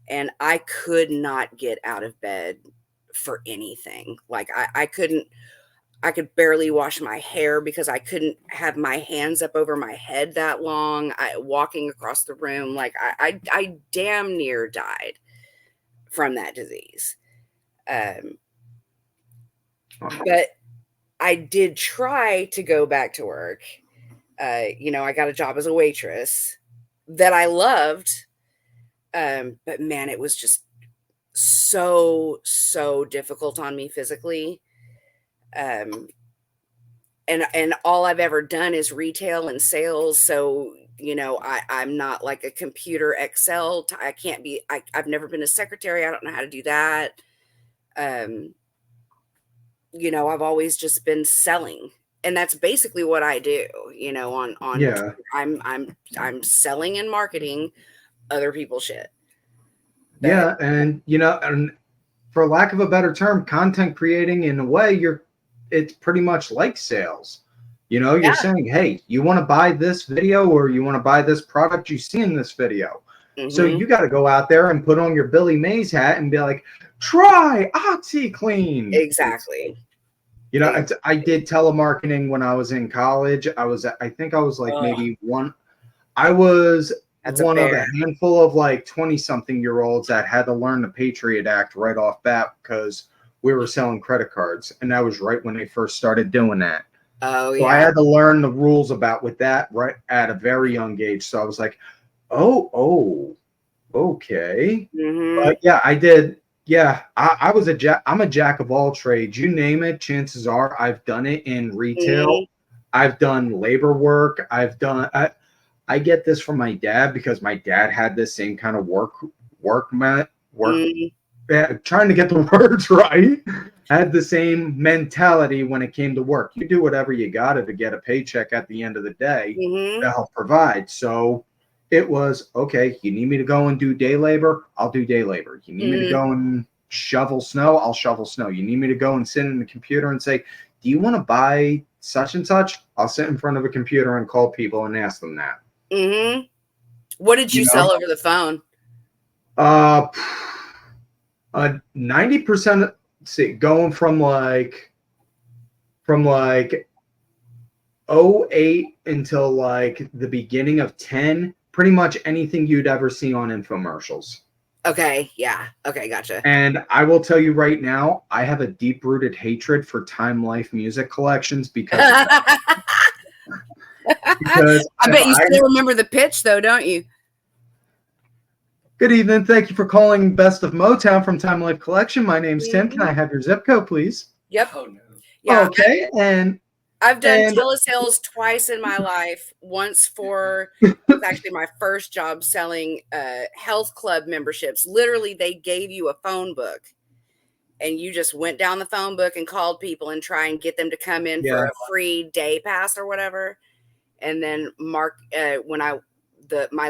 and I could not get out of bed for anything. Like I couldn't. I could barely wash my hair because I couldn't have my hands up over my head that long. Walking across the room, like I damn near died from that disease. But I did try to go back to work. You know, I got a job as a waitress that I loved. But man, it was just so difficult on me physically. And all I've ever done is retail and sales. So, you know, I'm not like a computer Excel. I can't be, I've never been a secretary. I don't know how to do that. You know, I've always just been selling, and that's basically what I do, you know, on Yeah. I'm selling and marketing other people's shit. But, yeah. And, you know, and for lack of a better term, content creating, in a way, it's pretty much like sales. You know, you're saying, hey, you want to buy this video, or you want to buy this product you see in this video. So you got to go out there and put on your Billy Mays hat and be like, try OxyClean. Exactly. You know, I did telemarketing when I was in college. I think I was like maybe one. I was one of a handful of like 20-something-year-olds that had to learn the Patriot Act right off bat because we were selling credit cards. And that was right when they first started doing that. Oh, so I had to learn the rules with that right at a very young age. So I was like, oh, okay. But yeah, I did. Yeah, I'm a jack of all trades. You name it, chances are I've done it in retail. I've done labor work. I get this from my dad because my dad had this same kind of work. Trying to get the words right. Had the same mentality when it came to work. You do whatever you got to get a paycheck at the end of the day to help provide. So it was, okay, you need me to go and do day labor? I'll do day labor. You need me to go and shovel snow? I'll shovel snow. You need me to go and sit in the computer and say, do you want to buy such and such? I'll sit in front of a computer and call people and ask them that. What did you sell over the phone? 90%, going from like 08 until like the beginning of 10, pretty much anything you'd ever see on infomercials. Okay, yeah. Okay, gotcha. And I will tell you right now, I have a deep-rooted hatred for Time Life music collections because I bet you still remember the pitch, though, don't you? Good evening. Thank you for calling Best of Motown from Time Life Collection. My name's Tim. Can I have your zip code, please? Yep. Oh, no. Yeah. Okay. I've done telesales twice in my life. Once it was actually my first job selling health club memberships. Literally, they gave you a phone book, and you just went down the phone book and called people and try and get them to come in for a free day pass or whatever. And then my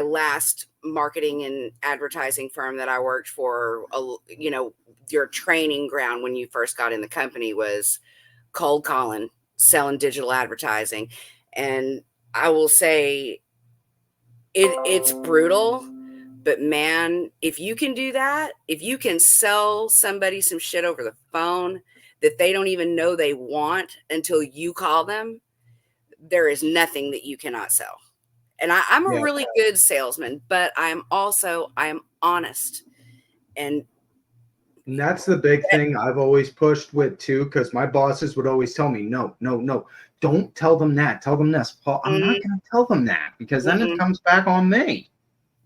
last marketing and advertising firm that I worked for, you know, your training ground when you first got in the company was cold calling, selling digital advertising. And I will say it's brutal, but man, if you can do that, if you can sell somebody some shit over the phone that they don't even know they want until you call them, there is nothing that you cannot sell. And I'm a really good salesman, but I'm honest. And that's the big thing I've always pushed with too, because my bosses would always tell me, no, don't tell them that. Tell them this. Paul, I'm not going to tell them that because then it comes back on me.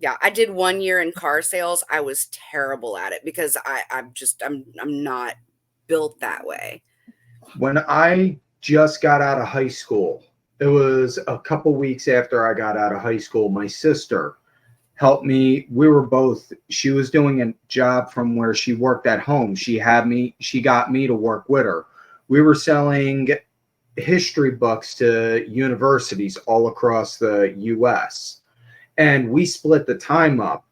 Yeah, I did 1 year in car sales. I was terrible at it because I'm not built that way. When I just got out of high school, it was a couple weeks after I got out of high school, my sister helped me. She was doing a job from where she worked at home. She got me to work with her. We were selling history books to universities all across the US. And we split the time up.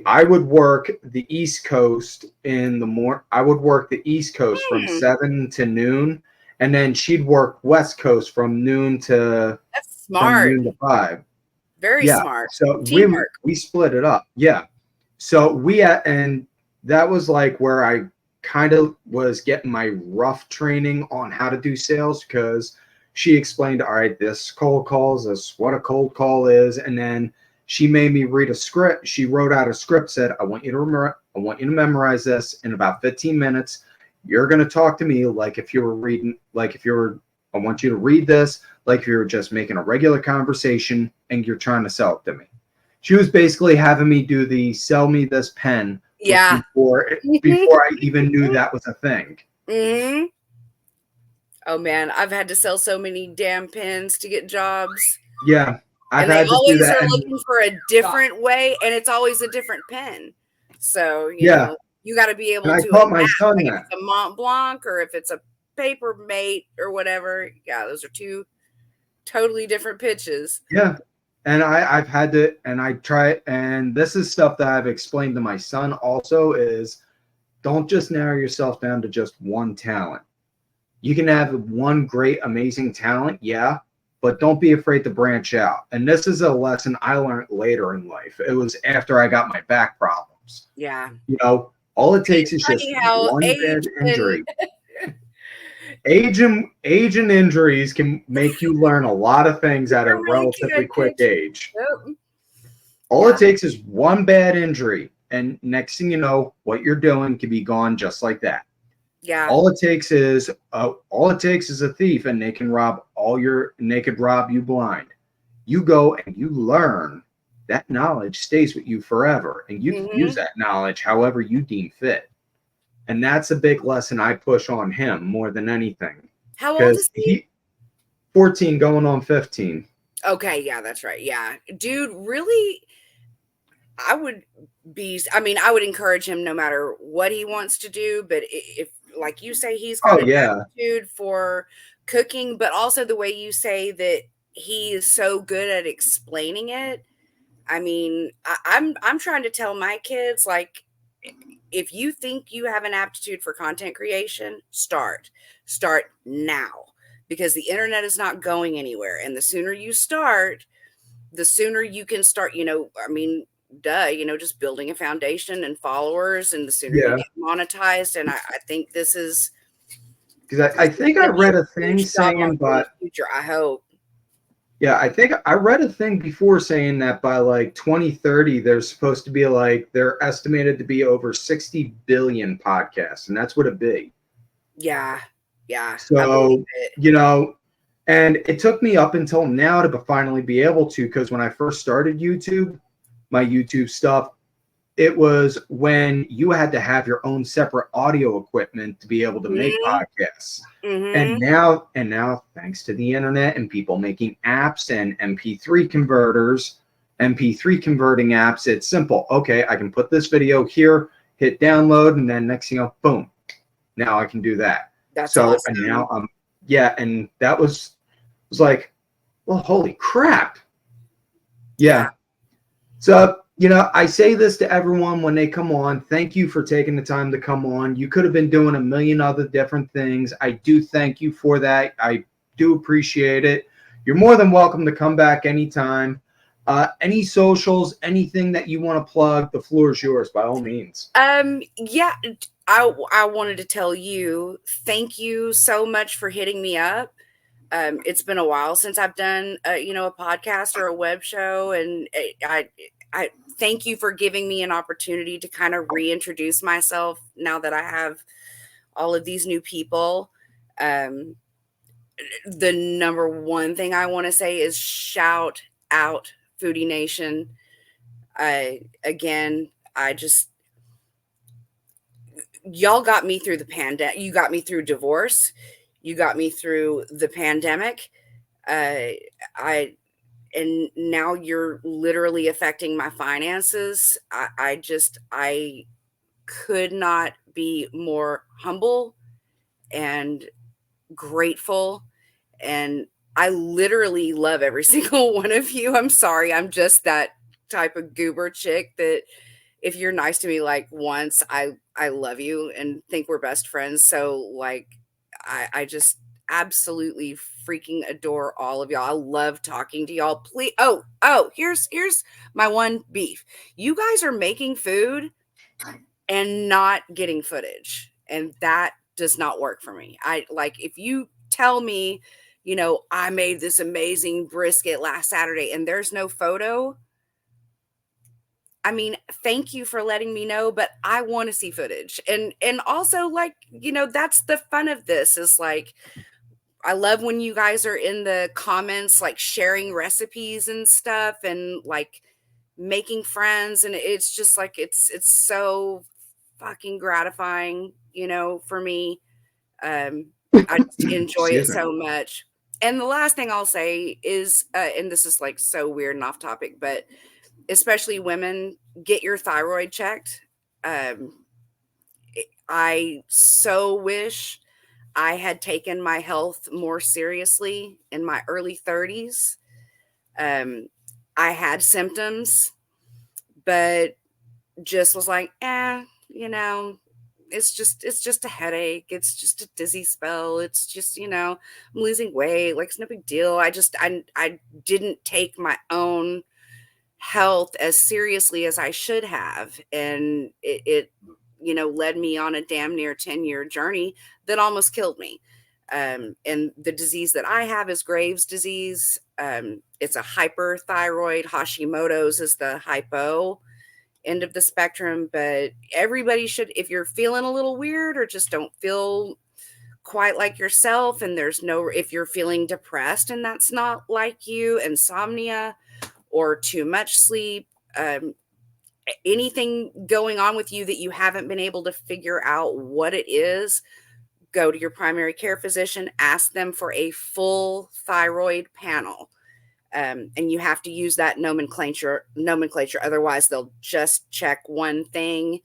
I would work the East Coast in the I would work the East Coast from 7 to noon, and then she'd work West Coast from noon to That's smart. 5. Very smart. So Teamwork. we split it up. Yeah. So and that was like where I kind of was getting my rough training on how to do sales, because she explained, all right, this cold calls, this what a cold call is, and then she made me read a script. She wrote out a script, said, I want you to memorize this in about 15 minutes. You're going to talk to me like if you were reading, I want you to read this like if you were just making a regular conversation and you're trying to sell it to me. She was basically having me do the sell me this pen before I even knew that was a thing. Mm-hmm. Oh man, I've had to sell so many damn pens to get jobs. Yeah. And they always are looking for a different way, and it's always a different pen. So, you know, you got to be able to adapt, like if it's a Mont Blanc or if it's a Paper Mate or whatever. Yeah, those are two totally different pitches. Yeah. And I've had to, and I try, and this is stuff that I've explained to my son also, is don't just narrow yourself down to just one talent. You can have one great, amazing talent, yeah, but don't be afraid to branch out. And this is a lesson I learned later in life. It was after I got my back problems. Yeah. You know, all it takes is just one bad injury. Age and injuries can make you learn a lot of things at a relatively quick age. Yep. All it takes is one bad injury, and next thing you know, what you're doing can be gone just like that. Yeah. All it takes is a thief, and they can rob you blind. You go and you learn. That knowledge stays with you forever, and you can use that knowledge however you deem fit. And that's a big lesson I push on him more than anything. How old is he? 14 going on 15. Okay, yeah, that's right. Yeah. Dude, really, I would encourage him no matter what he wants to do, but if, like you say, he's got an aptitude for cooking, but also the way you say that he is so good at explaining it. I mean, I'm trying to tell my kids, like, if you think you have an aptitude for content creation, start now, because the internet is not going anywhere. And the sooner you start, the sooner you can start, just building a foundation and followers, and the sooner you get monetized. And I think this is, because I think I read a thing saying, but future, I hope. Yeah, I think I read a thing before saying that by like 2030, there's supposed to be they're estimated to be over 60 billion podcasts, and that's what it'd be. Yeah. So, and it took me up until now to finally be able to, because when I first started YouTube, my YouTube stuff, it was when you had to have your own separate audio equipment to be able to make podcasts. And now, thanks to the internet and people making apps and MP3 converters, MP3 converting apps, it's simple. Okay, I can put this video here, hit download, and then next thing you know, boom, now I can do that. That's awesome. And now and that was like, well, holy crap. Yeah. So, I say this to everyone when they come on. Thank you for taking the time to come on. You could have been doing a million other different things. I do thank you for that. I do appreciate it. You're more than welcome to come back anytime. Any socials, anything that you want to plug, the floor is yours by all means. Yeah, I wanted to tell you, thank you so much for hitting me up. It's been a while since I've done, a podcast or a web show, and I thank you for giving me an opportunity to kind of reintroduce myself now that I have all of these new people. The number one thing I want to say is shout out Foodie Nation. Y'all got me through the pandemic. You got me through divorce. You got me through the pandemic. And now you're literally affecting my finances. I could not be more humble and grateful. And I literally love every single one of you. I'm sorry. I'm just that type of goober chick that if you're nice to me like once, I love you and think we're best friends. So like I just absolutely freaking adore all of y'all. I love talking to y'all. Please here's my one beef. You guys are making food and not getting footage. And that does not work for me. I like if you tell me, you know, I made this amazing brisket last Saturday and there's no photo. I mean, thank you for letting me know, but I want to see footage. And also like, you know, that's the fun of this is like I love when you guys are in the comments like sharing recipes and stuff and like making friends and it's just like it's so fucking gratifying, you know, for me. I enjoy it so much. And the last thing I'll say is and this is like so weird and off topic, but especially women, get your thyroid checked. I so wish I had taken my health more seriously in my early 30s. I had symptoms, but just was like, you know, it's just a headache. It's just a dizzy spell. It's just, you know, I'm losing weight. Like it's no big deal. I didn't take my own health as seriously as I should have. And it you know, led me on a damn near 10-year journey that almost killed me. And the disease that I have is Graves' disease. It's a hyperthyroid. Hashimoto's is the hypo end of the spectrum. But everybody should, if you're feeling a little weird or just don't feel quite like yourself, and if you're feeling depressed and that's not like you, insomnia or too much sleep, anything going on with you that you haven't been able to figure out what it is, go to your primary care physician, ask them for a full thyroid panel. And you have to use that nomenclature. Otherwise, they'll just check one thing,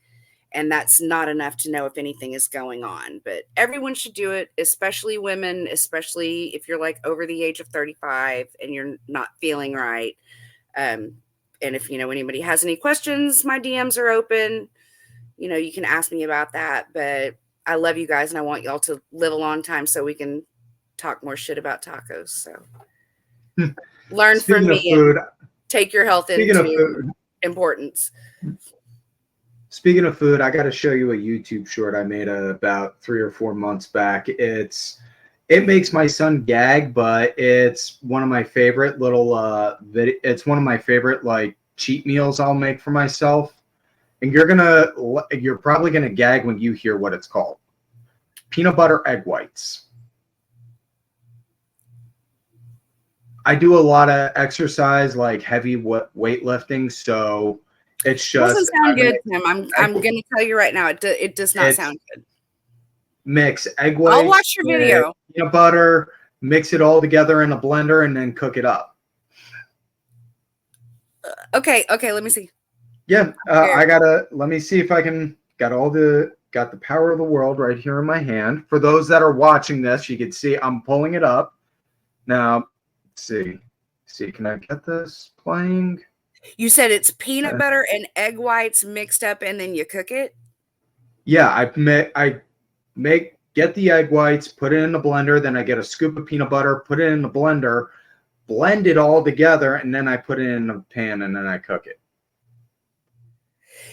and that's not enough to know if anything is going on. But everyone should do it, especially women, especially if you're like over the age of 35 and you're not feeling right. And if, you know, anybody has any questions, my DMs are open. You know, you can ask me about that. But I love you guys, and I want y'all to live a long time so we can talk more shit about tacos. So learn from me and take your health into importance. Speaking of food, I got to show you a YouTube short I made about 3 or 4 months back. It makes my son gag, but it's one of my favorite little it's one of my favorite like cheat meals I'll make for myself. And you're probably gonna gag when you hear what it's called. Peanut butter egg whites. I do a lot of exercise, like heavy weightlifting, so it's just doesn't sound good, Tim. I'm gonna tell you right now, it does not sound good. Mix egg whites. I'll watch your video. Peanut butter, mix it all together in a blender, and then cook it up. Okay, let me see. Yeah, let me see if I can got the power of the world right here in my hand. For those that are watching this, you can see I'm pulling it up. Now, let's see, can I get this playing? You said it's peanut butter and egg whites mixed up and then you cook it? Yeah, I get the egg whites, put it in the blender, then I get a scoop of peanut butter, put it in the blender, blend it all together, and then I put it in a pan and then I cook it.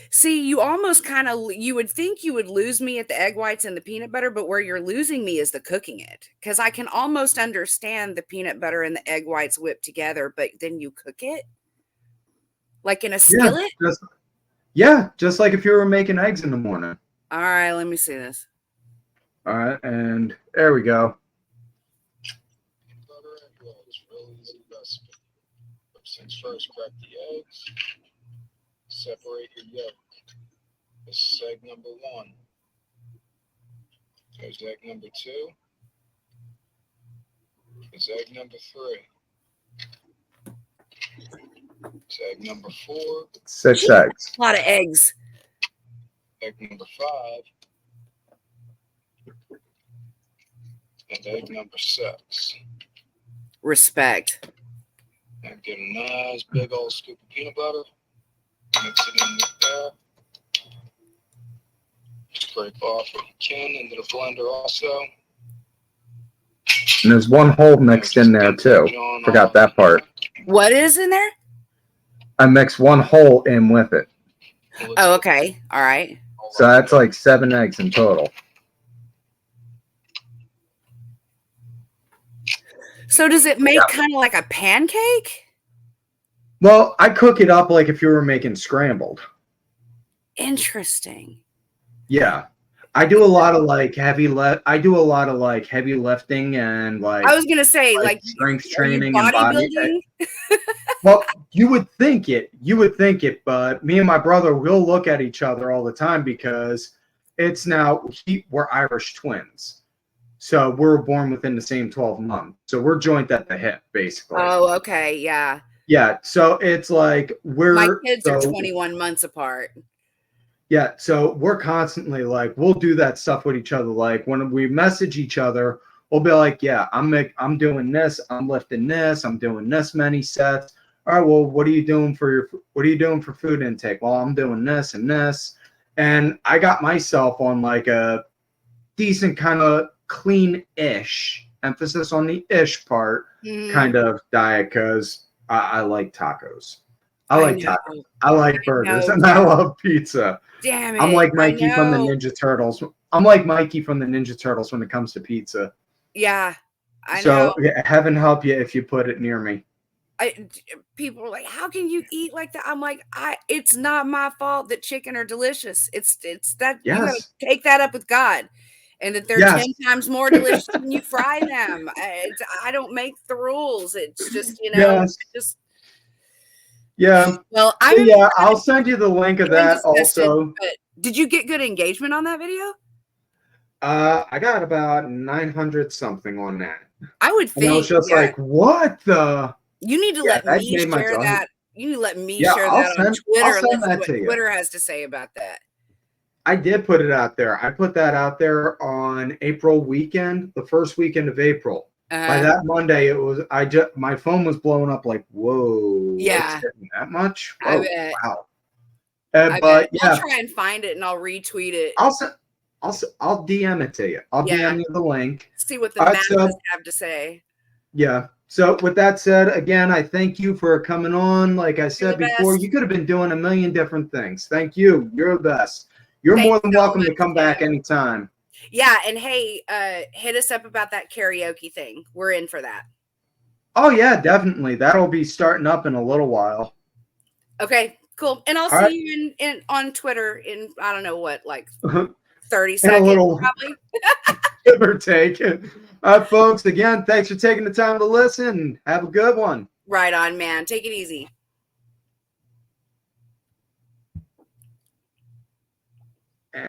See, you almost you would think you would lose me at the egg whites and the peanut butter, but where you're losing me is the cooking it. Because I can almost understand the peanut butter and the egg whites whipped together, but then you cook it? Like in a skillet? Just like if you were making eggs in the morning. All right, let me see this. All right, and there we go. Butter egg rolls, real easy recipe. First things first, crack the eggs. Separate your yolk. This is egg number 1. There's egg number 2. There's egg number 3. There's egg number 4. 6 eggs. A lot of eggs. Egg number 5. And egg number 6. Respect. And get a nice big old scoop of peanut butter. Mix it in with that. Scrape off what you can into the blender also. And there's one whole mixed in there too. Forgot that part. What is in there? I mixed one whole in with it. Oh, okay. All right. So that's like 7 eggs in total. So does it make kind of like a pancake? Well, I cook it up like if you were making scrambled. Interesting. Yeah. I do a lot of like heavy lifting and like I was gonna say like strength training and bodybuilding. Well, you would think it, but me and my brother will look at each other all the time because we're Irish twins. So we're born within the same 12 months. So we're joint at the hip, basically. Oh, okay, yeah. Yeah. So it's like my kids are 21 months apart. Yeah, so we're constantly like, we'll do that stuff with each other. Like when we message each other, we'll be like, yeah, I'm doing this, I'm lifting this, I'm doing this many sets. All right, well, what are you doing for food intake? Well, I'm doing this and this. And I got myself on like a decent kind of clean-ish, emphasis on the ish part, kind of diet because I like tacos. I like tacos. I like burgers, and I love pizza. Damn it! I'm like Mikey from the Ninja Turtles. I'm like Mikey from the Ninja Turtles when it comes to pizza. Yeah, I know. So heaven help you if you put it near me. People are like, "How can you eat like that?" I'm like, it's not my fault that chicken are delicious. It's that you gotta take that up with God, and that they're 10 times more delicious when you fry them. I don't make the rules. It's just just. Yeah. Well, I'll send you the link of that also. But did you get good engagement on that video? I got about 900 something on that. I would think. And I was just like, what the? You need to let me share that. You need to let me share that on Twitter. I'll send that to you. Twitter has to say about that. I did put it out there. I put that out there on April weekend, the first weekend of April. By that Monday, my phone was blowing up like, whoa. Yeah. It's getting that much? Whoa, I bet. Wow. But I'll try and find it and I'll retweet it. I'll DM it to you. I'll DM you the link. See what the masses have to say. Yeah. So with that said, again, I thank you for coming on. Like I said before, you could have been doing a million different things. Thank you. You're the best. You're more than welcome to come back anytime. Yeah, and hey, hit us up about that karaoke thing. We're in for that. Oh yeah, definitely. That'll be starting up in a little while. Okay, cool. And I'll see you in on Twitter in I don't know what, like 30 seconds, probably. Give or take. All right, folks. Again, thanks for taking the time to listen. Have a good one. Right on, man. Take it easy.